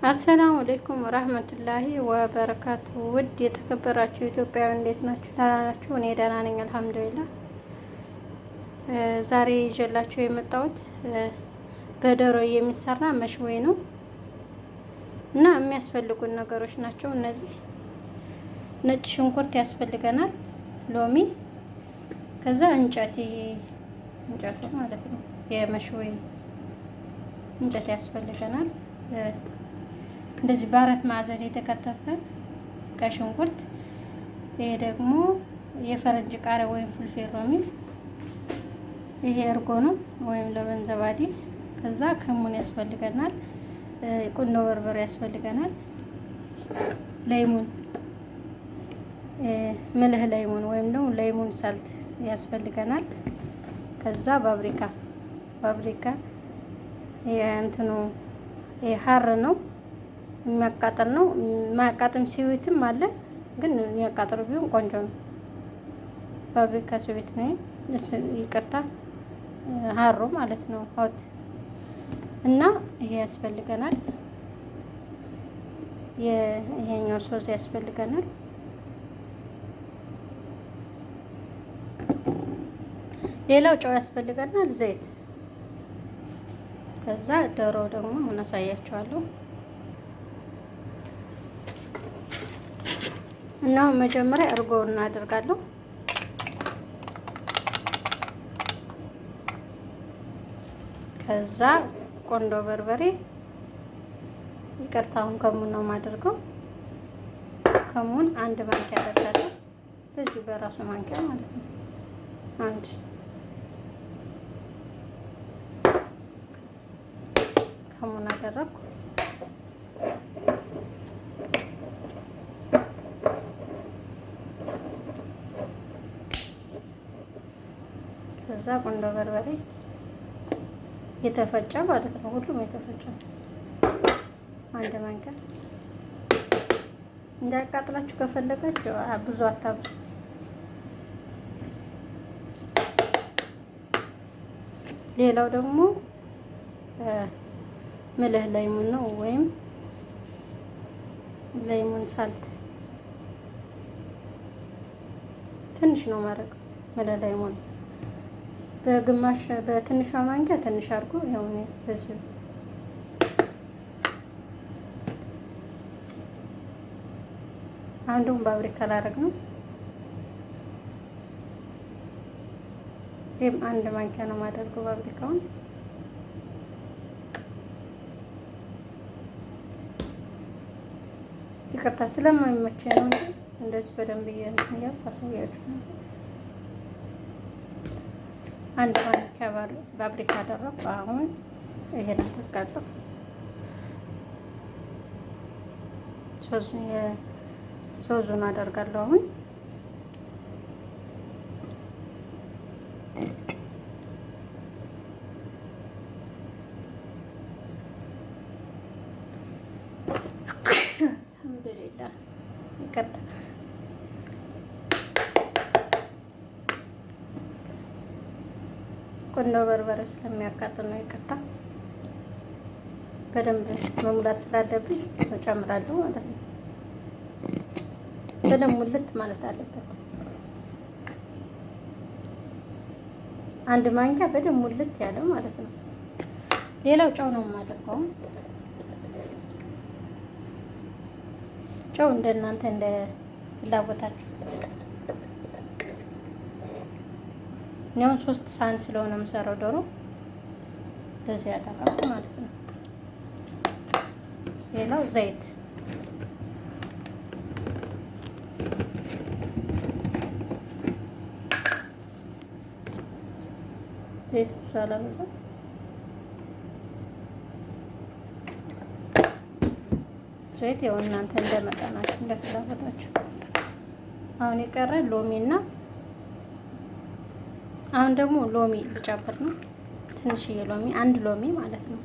አሰላሙ አለይኩም ወራህመቱላሂ ወበረካቱ። ውድ የተከበራችሁ ኢትዮጵያውያን እንዴት ናችሁ? ደህና ናችሁ? እኔ ደህና ነኝ አልሐምዱሊላህ። ዛሬ ይዤላችሁ የመጣሁት በዶሮ የሚሰራ መሽዌ ነው እና የሚያስፈልጉን ነገሮች ናቸው እነዚህ። ነጭ ሽንኩርት ያስፈልገናል፣ ሎሚ፣ ከዛ እንጨት፣ ይሄ እንጨቱ ማለት ነው የመሽዌ እንጨት ያስፈልገናል። እንደዚህ በአራት ማዕዘን የተከተፈ ቀይ ሽንኩርት፣ ይሄ ደግሞ የፈረንጅ ቃሪያ ወይም ፍልፍል ሮሚ፣ ይሄ እርጎ ነው ወይም ለበን ዘባዲ። ከዛ ከሙን ያስፈልገናል፣ ቁንዶ በርበሬ ያስፈልገናል፣ ለይሙን ምልህ ለይሙን ወይም ደግሞ ለይሙን ሳልት ያስፈልገናል። ከዛ ባብሪካ የእንትኑ ሀር ነው የሚያቃጥል ነው። ማያቃጥም ሲዊትም አለ፣ ግን የሚያቃጥሉ ቢሆን ቆንጆ ነው። ፋብሪካ ሲዊት ነው፣ ይቅርታ ሀሮ ማለት ነው ሆት። እና ይሄ ያስፈልገናል። ይሄኛው ሶስ ያስፈልገናል። ሌላው ጨው ያስፈልገናል፣ ዘይት። ከዛ ዶሮ ደግሞ እናሳያቸዋለሁ። እና መጀመሪያ እርጎ እናደርጋለሁ። ከዛ ቆንዶ በርበሬ፣ ይቅርታውን ከሙን ነው የማደርገው። ከሙን አንድ ማንኪያ አደርጋለሁ፣ በዚህ በራሱ ማንኪያ ማለት ነው። አንድ ከሙን አደረኩ። ከዛ ቆንዶ በርበሬ የተፈጨ ማለት ነው፣ ሁሉም የተፈጨ አንድ ማንኪያ። እንዳያቃጥላችሁ ከፈለጋችሁ ብዙ አታብዙ። ሌላው ደግሞ ምልህ ለይሙን ነው ወይም ለይሙን ሳልት ትንሽ ነው ማድረግ። ምልህ ለይሙን በግማሽ በትንሿ ማንኪያ ትንሽ አድርጎ ያው ነው በዚህ። አሁን ደግሞ ባብሪካ ላደርግ ነው። ይሄም አንድ ማንኪያ ነው ማደርገው ባብሪካውን። ይቅርታ ስለማይመቸኝ ነው እንጂ እንደዚህ በደንብ እያሳያችሁ ነው። አንድ ማንኪያ ባብሪካ አደረኩ። አሁን ይሄን አደርጋለሁ። ሶዙን አደርጋለሁ። አሁን አልሐምዱሊላህ ይቀጣ። ቁንዶ በርበሬ ስለሚያቃጥል ነው፣ ይቅርታ። በደንብ መሙላት ስላለብኝ እጨምራለሁ ማለት ነው። በደንብ ሙልት ማለት አለበት። አንድ ማንኪያ በደንብ ሙልት ያለው ማለት ነው። ሌላው ጨው ነው የማደርገው። ጨው እንደናንተ እንደ ፍላጎታችሁ። እኔውን 3 ሳህን ስለሆነ የምሰራው ዶሮ ለዚህ ያደረኩ ማለት ነው። ሌላው ዘይት ሳላበዛ ዘይት ያው እናንተ እንደመጠናችሁ እንደ ፍላጎታችሁ። አሁን የቀረ ሎሚና አሁን ደግሞ ሎሚ ልጨምር ነው። ትንሽዬ ሎሚ፣ አንድ ሎሚ ማለት ነው።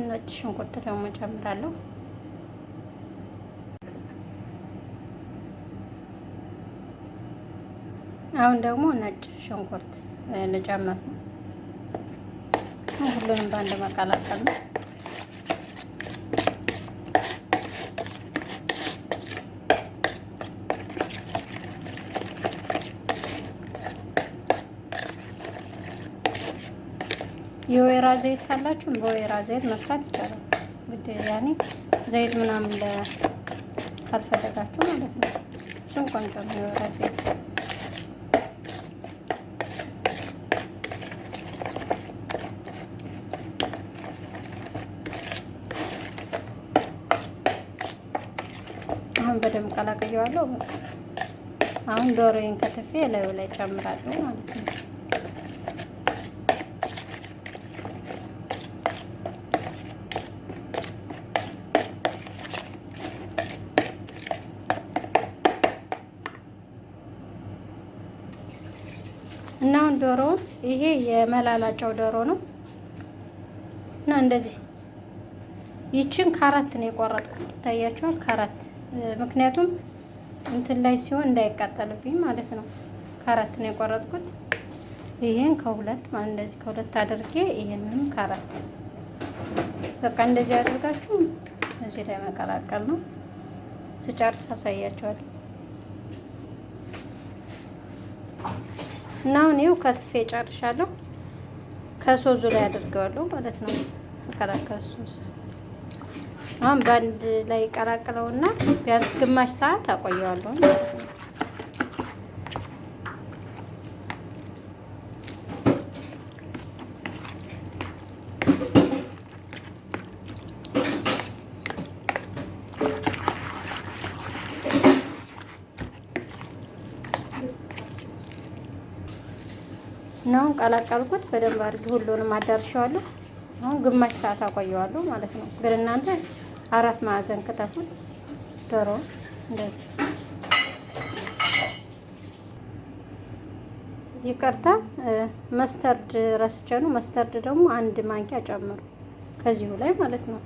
ነጭ ሽንኩርት ደግሞ ጨምራለሁ። አሁን ደግሞ ነጭ ሽንኩርት ልጨምር ነው። ሁሉንም በአንድ መቀላቀል ነው። የወይራ ዘይት ካላችሁም በወይራ ዘይት መስራት ይቻላል። ያኔ ዘይት ምናምን ካልፈለጋችሁ ማለት ነው። እሱም ቆንጆ ነው የወይራ ዘይት። አሁን በደንብ ቀላቅየዋለሁ። አሁን ዶሮዬን ከትፌ ላዩ ላይ ጨምራለሁ ማለት ነው። እና አሁን ዶሮውን ይሄ የመላላጫው ዶሮ ነው እና እንደዚህ ይችን ከአራት ነው የቆረጥኩት። ይታያችኋል፣ ከአራት ምክንያቱም እንትን ላይ ሲሆን እንዳይቃጠልብኝ ማለት ነው። ከአራት ነው የቆረጥኩት። ይሄን ከሁለት ማለት እንደዚህ ከሁለት አድርጌ ይሄንንም ከአራት በቃ እንደዚህ አድርጋችሁ እዚህ ላይ መቀላቀል ነው። ስጨርስ አሳያችኋለሁ። እና አሁን ይኸው ከትፌ ጨርሻለሁ። ከሶዙ ላይ አድርገዋለሁ ማለት ነው። መቀላቀል ሶስ አሁን በአንድ ላይ ቀላቅለውና ቢያንስ ግማሽ ሰዓት አቆየዋለሁ። እና አሁን ቀላቀልኩት በደንብ አድርጌ ሁሉንም አዳርሻዋለሁ። አሁን ግማሽ ሰዓት አቆየዋለሁ ማለት ነው። ግን እናንተ አራት ማዕዘን ከተፉት ዶሮ እንደዚህ። ይቅርታ መስተርድ ረስቼ ነው። መስተርድ ደግሞ አንድ ማንኪያ ጨምሩ ከዚሁ ላይ ማለት ነው።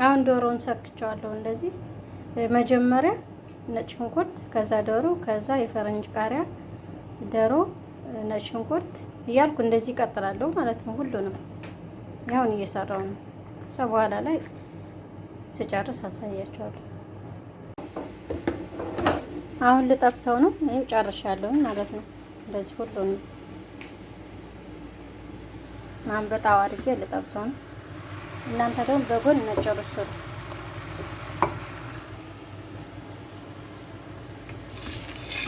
አሁን ዶሮውን ሰክቸዋለሁ እንደዚህ። መጀመሪያ ነጭ ሽንኩርት፣ ከዛ ዶሮ፣ ከዛ የፈረንጅ ቃሪያ፣ ዶሮ፣ ነጭ ሽንኩርት እያልኩ እንደዚህ እቀጥላለሁ ማለት ነው። ሁሉንም ያውን እየሰራው ነው። ከዛ በኋላ ላይ ስጨርስ አሳያቸዋለሁ። አሁን ልጠብሰው ነው። ይሄው ጨርሻለሁ ማለት ነው። እንደዚህ ሁሉንም ማንበጣው አድርጌ ልጠብሰው ነው። እናንተ ደግሞ በጎን መጨረሱት።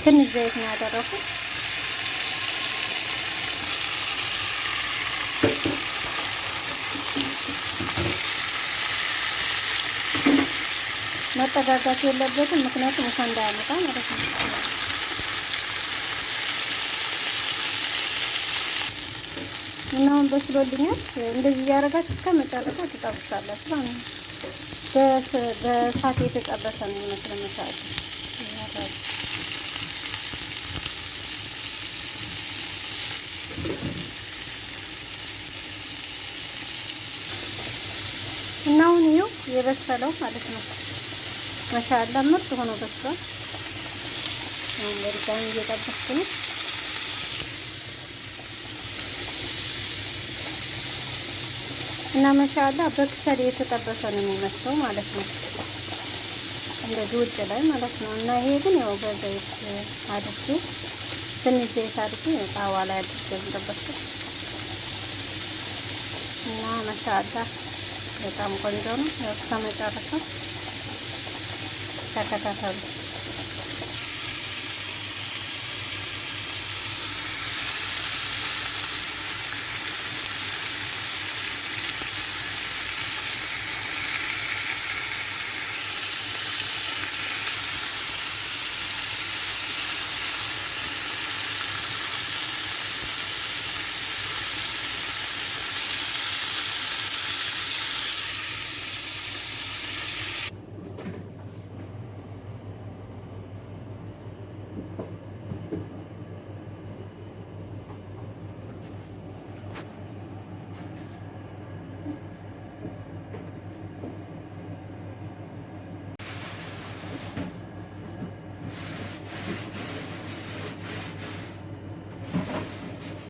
ትንሽ ዘይት ነው ያደረኩት። መጠጋጋት የለበትም፣ ምክንያቱም ውሃ እንዳያመጣ ማለት ነው። እና አሁን በስሎልኛል። እንደዚህ እያደረጋችሁ እስከ መጨረሻ ትጠብሳላችሁ ማለት ነው። በእሳት የተጠበሰ ነው የሚመስለው መሰለኝ። እና አሁን ይኸው የበሰለው ማለት ነው። ማሻአላ ምርጥ ሆኖ በስሏል። አሁን በድጋሚ እየጠበስኩ ነው። እና ማሻአላ በክሰል የተጠበሰ ነው የሚመስለው ማለት ነው። እንደዚህ ውጭ ላይ ማለት ነው። እና ይሄ ግን ያው በዘይት አድርጌ ትንሽ ዘይት አድርጌ ጣዋ ላይ አድርጌ ጠበስኩት። እና ማሻአላ በጣም ቆንጆ ነው። እስከ መጨረሻው ተከታተሉ።